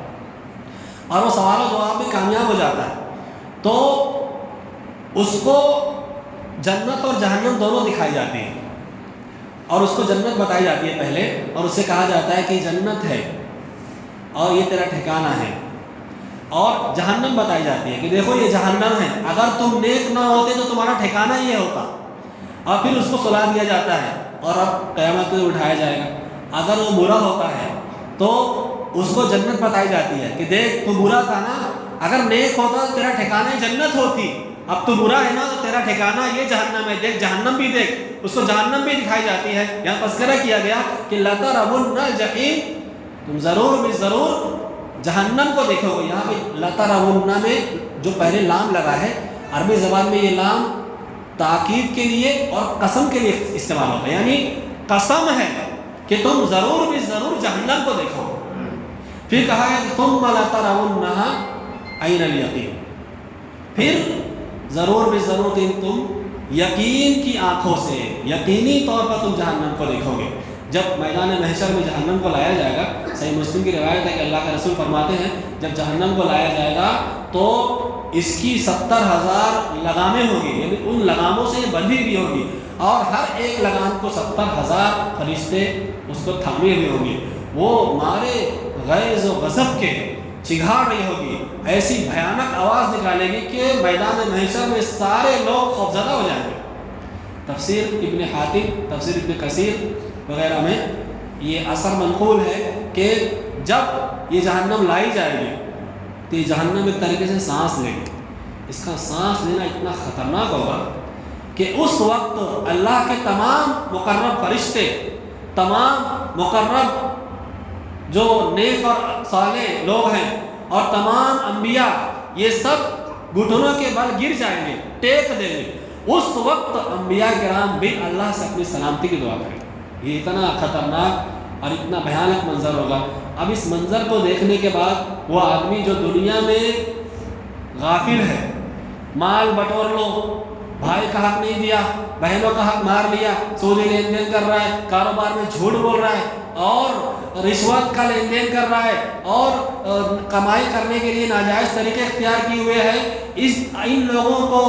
اور وہ سوال و جواب میں کامیاب ہو جاتا ہے تو اس کو جنت اور جہنم دونوں دکھائی جاتی ہیں اور اس کو جنت بتائی جاتی ہے پہلے، اور اس سے کہا جاتا ہے کہ جنت ہے اور یہ تیرا ٹھکانہ ہے، اور جہنم بتائی جاتی ہے کہ دیکھو یہ جہنم ہے، اگر تم نیک نہ ہوتے تو تمہارا ٹھکانہ یہ ہوتا، اور پھر اس کو سلا دیا جاتا ہے اور اب قیامت میں اٹھایا جائے گا۔ اگر وہ برا ہوتا ہے تو اس کو جنت بتائی جاتی ہے کہ دیکھ تو برا تھا نا، اگر نیک ہوتا تو تیرا ٹھکانہ جنت ہوتی، اب تو برا ہے نا تو تیرا ٹھکانہ یہ جہنم ہے، دیکھ جہنم بھی دیکھ، اس کو جہنم بھی دکھائی جاتی ہے۔ یہاں تذکرہ کیا گیا کہ لترون الجحیم، تم ضرور بھی ضرور جہنم کو دیکھو گے. یہاں پہ لترون میں جو پہلے لام لگا ہے، عربی زبان میں یہ لام تاکید کے لیے اور قسم کے لیے استعمال ہوتا ہے، یعنی قسم ہے کہ تم ضرور بھی ضرور جہنم کو دیکھو. پھر کہا ہے کہ ثم لترونھا عین الیقین، پھر ضرور بھی ضرور تم یقین کی آنکھوں سے یقینی طور پر تم جہنم کو دیکھو گے. جب میدان محشر میں جہنم کو لایا جائے گا، صحیح مسلم کی روایت ہے کہ اللہ کے رسول فرماتے ہیں جب جہنم کو لایا جائے گا تو اس کی 70,000 لگامیں ہوگی، یعنی ان لگاموں سے یہ بندھی ہوئی ہوگی، اور ہر ایک لگام کو 70,000 فرشتے اس کو تھامے ہوئے ہوں گے. وہ مارے غیظ و غضب کے چگھاڑ رہی ہوگی، ایسی بھیانک آواز نکالے گی کہ میدان محشر میں سارے لوگ خوفزدہ ہو جائیں گے. تفسیر ابن حاتم، تفسیر ابن کثیر وغیرہ میں یہ اثر منقول ہے کہ جب یہ جہنم لائی جائے گی تو یہ جہنم ایک طریقے سے سانس لے گی. اس کا سانس لینا اتنا خطرناک ہوگا کہ اس وقت اللہ کے تمام مقرب فرشتے، تمام مقرب جو نیک اور صالح لوگ ہیں اور تمام انبیاء، یہ سب گھٹنوں کے بل گر جائیں گے، ٹیک دیں گے. اس وقت انبیاء کرام بھی اللہ سے اپنی سلامتی کی دعا کریں. یہ اتنا خطرناک اور اتنا بھیانک منظر ہوگا. اب اس منظر کو دیکھنے کے بعد وہ آدمی جو دنیا میں غافل ہے، مال بٹور لو، بھائی کا حق نہیں دیا، بہنوں کا حق مار لیا، سودی لین دین کر رہا ہے، کاروبار میں جھوٹ بول رہا ہے اور رشوت کا لین دین کر رہا ہے اور کمائی کرنے کے لیے ناجائز طریقے اختیار کیے ہوئے ہیں، ان لوگوں کو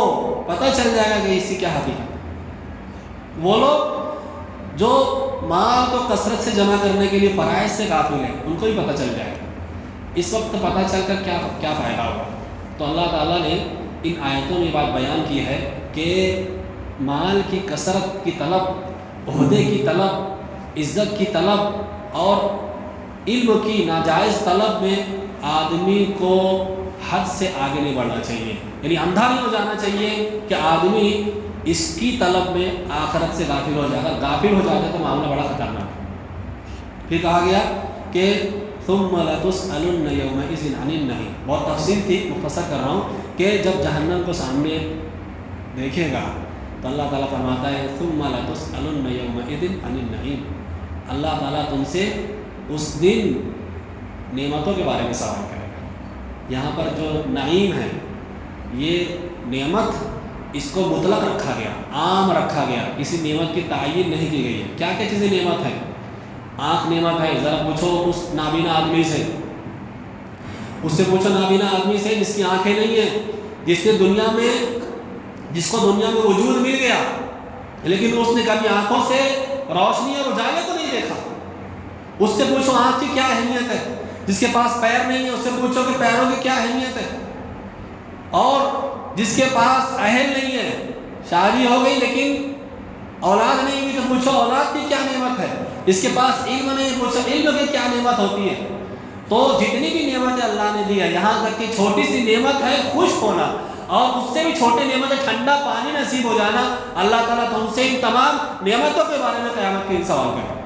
پتہ چل جائے گا کہ اس کی کیا حقیقت ہے. وہ لوگ جو مال کو کثرت سے جمع کرنے کے لیے فرائض سے غافل ہیں، ان کو ہی پتہ چل جائے گا. اس وقت پتہ چل کر کیا فائدہ ہوگا. تو اللہ تعالیٰ نے ان آیتوں میں بات بیان کی ہے کہ مال کی کثرت کی طلب، عہدے کی طلب، عزت کی طلب اور علم کی ناجائز طلب میں آدمی کو حد سے آگے نہیں بڑھنا چاہیے. یعنی اندھا نہیں ہو جانا چاہیے کہ آدمی اس کی طلب میں آخرت سے غافل ہو جائے گا. غافل ہو جائے گا تو معاملہ بڑا خطرناک ہے. پھر کہا گیا کہ ثم لتسألن یومئذ عن النعیم. بہت تفصیل تھی، مختصر کر رہا ہوں کہ جب جہنم کو سامنے دیکھے گا تو اللہ تعالیٰ فرماتا ہے ثم لتسألن یومئذ عن النعیم. اللہ تعالیٰ تم سے اس دن نعمتوں کے بارے میں سوال کرے گا. یہاں پر جو نعیم ہے یہ نعمت، اس کو مطلق رکھا گیا، عام رکھا گیا، کسی نعمت کی تعین نہیں کی گئی ہے. کیا کیا چیزیں نعمت ہے؟ آنکھ نعمت ہے. ذرا پوچھو اس نابینا آدمی سے، اس سے پوچھو نابینا آدمی سے جس کی آنکھیں نہیں ہیں، جس کو دنیا میں وجود مل گیا لیکن اس نے کبھی آنکھوں سے روشنی اور اجالے کو نہیں دیکھا. اس سے پوچھو آنکھ کی کیا اہمیت ہے. جس کے پاس پیر نہیں ہے اس سے پوچھو کہ پیروں کی کیا اہمیت ہے. اور جس کے پاس اہل نہیں ہے، شادی ہو گئی لیکن اولاد نہیں ہوئی تو پوچھو اولاد کی کیا نعمت ہے. جس کے پاس علم نہیں، پوچھو علم کی کیا نعمت ہوتی ہے. تو جتنی بھی نعمتیں اللہ نے دی ہے، یہاں تک کہ چھوٹی سی نعمت ہے خشک ہونا، اور اس سے بھی چھوٹی نعمت ہے ٹھنڈا پانی نصیب ہو جانا. اللہ تعالیٰ تم سے ان تمام نعمتوں کے بارے میں قیامت کے دن سوال کرے.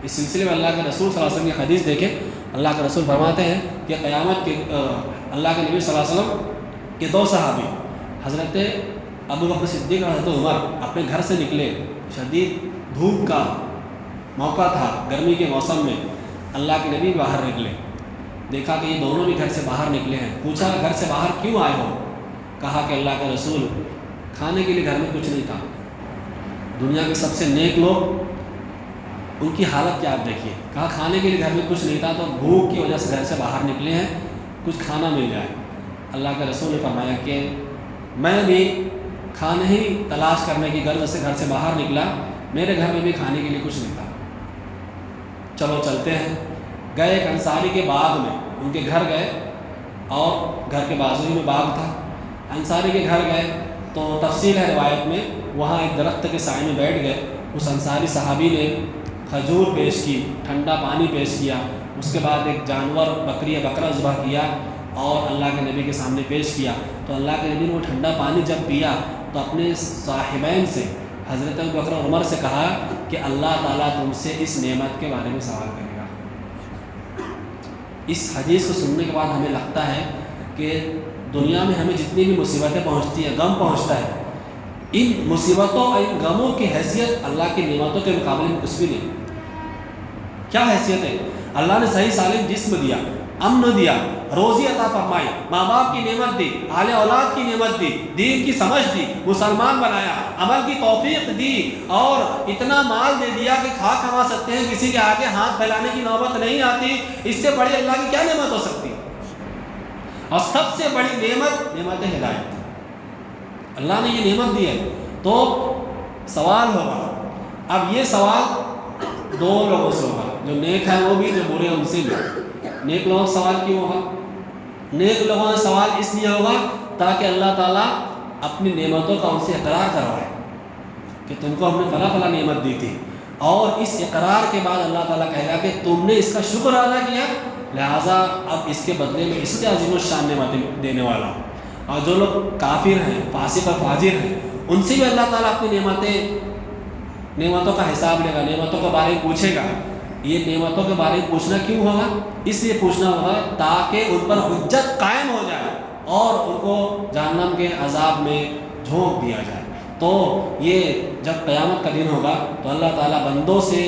اس سلسلے میں اللہ کے رسول صلی اللہ علیہ وسلم کی حدیث دیکھیں. اللہ کے رسول فرماتے ہیں کہ قیامت کے اللہ کے نبی صلی اللہ علیہ وسلم کے دو صحابی، حضرت ابو بکر صدیق اور حضرت عمر، اپنے گھر سے نکلے. شدید دھوپ کا موقع تھا، گرمی کے موسم میں. اللہ کے نبی باہر نکلے، دیکھا کہ یہ دونوں بھی گھر سے باہر نکلے ہیں. پوچھا گھر سے باہر کیوں آئے ہو؟ کہا کہ اللہ کے رسول کھانے کے لیے گھر میں کچھ نہیں تھا. دنیا کے سب سے نیک لوگ، ان کی حالت کیا آپ دیکھیے. کہا کھانے کے لیے گھر میں کچھ نہیں تھا تو بھوک کی وجہ سے گھر سے باہر نکلے ہیں، کچھ کھانا مل جائے. اللہ کے رسول نے فرمایا کہ میں بھی کھانے ہی تلاش کرنے کی غرض سے گھر سے باہر نکلا، میرے گھر میں بھی کھانے کے لیے کچھ نہیں تھا. چلو چلتے ہیں. گئے ایک انصاری کے باغ میں، ان کے گھر گئے اور گھر کے بازو میں باغ تھا. انصاری کے گھر گئے تو تفصیل ہے روایت میں، وہاں ایک درخت کے سائے میں بیٹھ گئے. اس انصاری صحابی نے کھجور پیش کی، ٹھنڈا پانی پیش کیا. اس کے بعد ایک جانور، بکری یا بکرا ذبح کیا اور اللہ کے نبی کے سامنے پیش کیا. تو اللہ کے نبی نے وہ ٹھنڈا پانی جب پیا تو اپنے صاحبین سے، حضرت ابو بکر اور عمر سے کہا کہ اللہ تعالیٰ تم سے اس نعمت کے بارے میں سوال کرے گا. اس حدیث کو سننے کے بعد ہمیں لگتا ہے کہ دنیا میں ہمیں جتنی بھی مصیبتیں پہنچتی ہیں، غم پہنچتا ہے، ان مصیبتوں اور ان غموں کی حیثیت اللہ کی نعمتوں کے مقابلے میں کچھ بھی نہیں۔ کیا حیثیت ہے؟ اللہ نے صحیح سالم جسم دیا، امن دیا، روزی عطا فرمائی، ماں باپ کی نعمت دی، اہل اولاد کی نعمت دی، دین کی سمجھ دی، مسلمان بنایا، عمل کی توفیق دی، اور اتنا مال دے دیا کہ کھا کما سکتے ہیں، کسی کے آگے ہاتھ پھیلانے کی نوبت نہیں آتی۔ اس سے بڑی اللہ کی کیا نعمت ہو سکتی ہے؟ اور سب سے بڑی نعمت ہدایت، اللہ نے یہ نعمت دی ہے۔ تو سوال ہوگا، اب یہ سوال دو لوگوں سے ہوگا، جو نیک ہیں وہ بھی، جو برے ہیں ان سے بھی۔ نیک لوگوں سے سوال کیوں ہوگا؟ نیک لوگوں سے سوال اس لیے ہوگا تاکہ اللہ تعالیٰ اپنی نعمتوں کا ان سے اقرار کروائے کہ تم کو ہم نے فلاں فلاں نعمت دی تھی، اور اس اقرار کے بعد اللہ تعالیٰ کہے گا کہ تم نے اس کا شکر ادا کیا، لہٰذا اب اس کے بدلے میں اس سے عظیم الشان نعمتیں دینے والا ہوں۔ اور جو لوگ کافر ہیں، فاسق اور فاجر ہیں، ان سے بھی اللہ تعالیٰ اپنی نعمتوں کا حساب لے گا، نعمتوں کے بارے میں پوچھے گا۔ یہ نعمتوں کے بارے میں پوچھنا کیوں ہوگا؟ اس لیے پوچھنا ہوگا تاکہ ان پر حجت قائم ہو جائے اور ان کو جہنم کے عذاب میں جھونک دیا جائے۔ تو یہ جب قیامت کا دن ہوگا تو اللہ تعالیٰ بندوں سے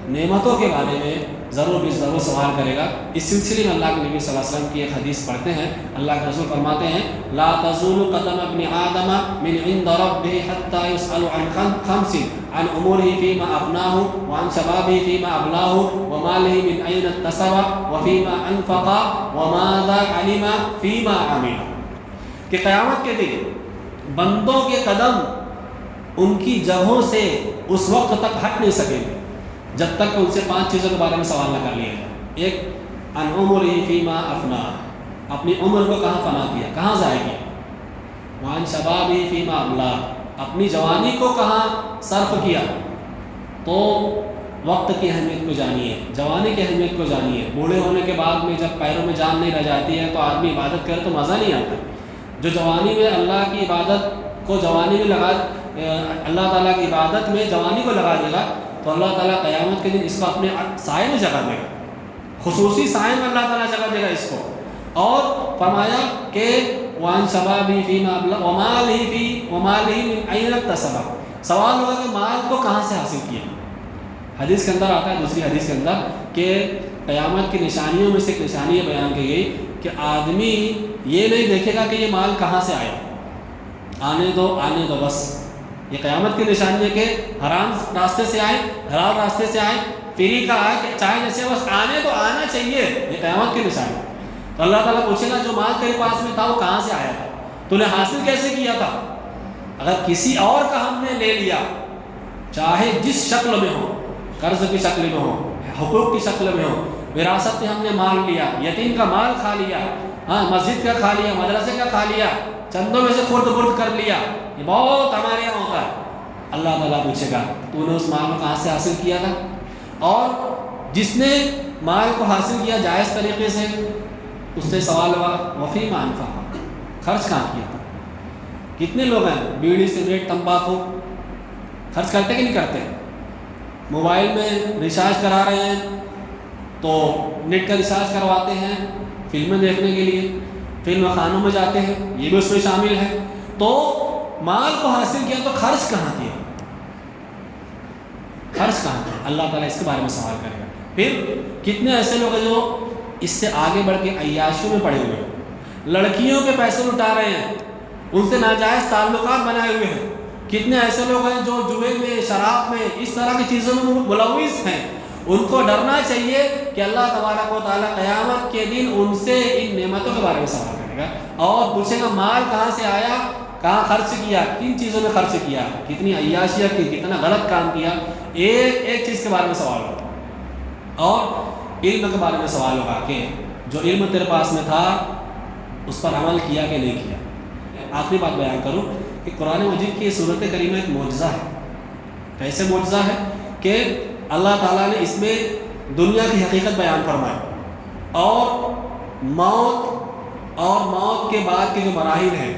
نعمتوں کے بارے میں ضرور سوال کرے گا۔ اس سلسلے میں اللہ کے نبی صلی اللہ علیہ وسلم کی ایک حدیث پڑھتے ہیں، اللہ کے رسول فرماتے ہیں لا تزول قدم ابن آدم من عند ربه حتى يسأل عن خمس عن اموره فيما افناه وعن شبابه فيما ابلاه وماله من اين اكتسب وفيما انفق وماذا علم فيما عمل، کہ قیامت کے دن بندوں کے قدم ان کی جگہوں سے اس وقت تک ہٹ نہیں سکیں گے جب تک کہ ان سے 5 چیزوں کے بارے میں سوال نہ کر لیا جائے۔ ایک عن عمرہ فیما افنا، اپنی عمر کو کہاں فنا کیا، کہاں ضائع کیا۔ وعن شبابہ فیما ابلا، اپنی جوانی کو کہاں صرف کیا۔ تو وقت کی اہمیت کو جانیے، جوانی کی اہمیت کو جانیے۔ بوڑھے ہونے کے بعد میں جب پیروں میں جان نہیں رہ جاتی ہے تو آدمی عبادت کرے تو مزہ نہیں آتا۔ جو جوانی میں اللہ کی عبادت کو جوانی میں لگا، اللہ تعالیٰ کی عبادت میں جوانی کو لگا دے گا تو اللہ تعالیٰ قیامت کے دن اس کو اپنے سائے میں جگہ دے گا، خصوصی سائے میں اللہ تعالیٰ جگہ دے گا اس کو۔ اور فرمایا کہ وان شبابی فیما ابلغ ومالہ من این اکتسب، سوال ہوگا کہ مال کو کہاں سے حاصل کیا۔ حدیث کے اندر آتا ہے، دوسری حدیث کے اندر، کہ قیامت کی نشانیوں میں سے ایک نشانی یہ بیان کی گئی کہ آدمی یہ نہیں دیکھے گا کہ یہ مال کہاں سے آیا، آنے دو بس۔ یہ قیامت کی نشانی ہے کہ حرام راستے سے آئے، حلال راستے سے آئے، فری کا آئے، چاہے جیسے بس آنے تو آنا چاہیے، یہ قیامت کی نشانی ہے۔ تو اللہ تعالیٰ پوچھے گا جو مال تیرے پاس میں تھا وہ کہاں سے آیا تھا، تو نے حاصل کیسے کیا تھا۔ اگر کسی اور کا ہم نے لے لیا، چاہے جس شکل میں ہو، قرض کی شکل میں ہو، حقوق کی شکل میں ہو، وراثت میں ہم نے مال لیا، یتیم کا مال کھا لیا، ہاں مسجد کا کھا لیا، مدرسے کا کھا لیا، چندوں میں سے خرد برد کر لیا، یہ بہت ہمارے یہاں ہوتا ہے۔ اللہ تعالیٰ پوچھے گا تو نے اس مال کو کہاں سے حاصل کیا تھا۔ اور جس نے مال کو حاصل کیا جائز طریقے سے، اس سے سوال ہوا وفیما انفق، خرچ کہاں کیا تھا۔ کتنے لوگ ہیں بیڑی سگریٹ تمباکو خرچ کرتے کہ نہیں کرتے؟ موبائل میں ریچارج کرا رہے ہیں تو نیٹ کا ریچارج کرواتے ہیں فلمیں دیکھنے کے لیے، فلم خانوں میں جاتے ہیں، یہ بھی اس میں شامل ہے۔ تو مال کو حاصل کیا تو خرچ کہاں کیا، خرچ کہاں کیا، اللہ تعالیٰ اس کے بارے میں سوال کرے گا۔ پھر کتنے ایسے لوگ ہیں جو اس سے آگے بڑھ کے عیاشیوں میں پڑے ہوئے ہیں، لڑکیوں کے پیسے لٹا رہے ہیں، ان سے ناجائز تعلقات بنائے ہوئے ہیں۔ کتنے ایسے لوگ ہیں جو جوئے میں، شراب میں، اس طرح کی چیزوں میں ملوث ہیں۔ ان کو ڈرنا چاہیے کہ اللہ تبارک و تعالیٰ قیامت کے دن ان سے ان نعمتوں کے بارے میں سوال کرے گا اور پوچھے گا مال کہاں سے آیا، کہاں خرچ کیا، کن چیزوں میں خرچ کیا، کتنی عیاشیاں کی، کتنا غلط کام کیا۔ ایک چیز کے بارے میں سوال ہوگا۔ اور علم کے بارے میں سوال ہوگا کہ جو علم تیرے پاس میں تھا اس پر عمل کیا کہ نہیں کیا۔ آخری بات بیان کروں کہ قرآن مجید کی صورت کریمہ ایک معجزہ ہے۔ کیسے معجزہ ہے کہ اللہ تعالیٰ نے اس میں دنیا کی حقیقت بیان فرمائی اور موت کے بعد کے جو مراحل ہیں،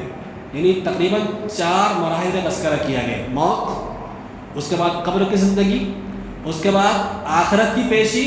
یعنی تقریباً 4 مراحل کا تذکرہ کیا گیا۔ موت، اس کے بعد قبر کی زندگی، اس کے بعد آخرت کی پیشی،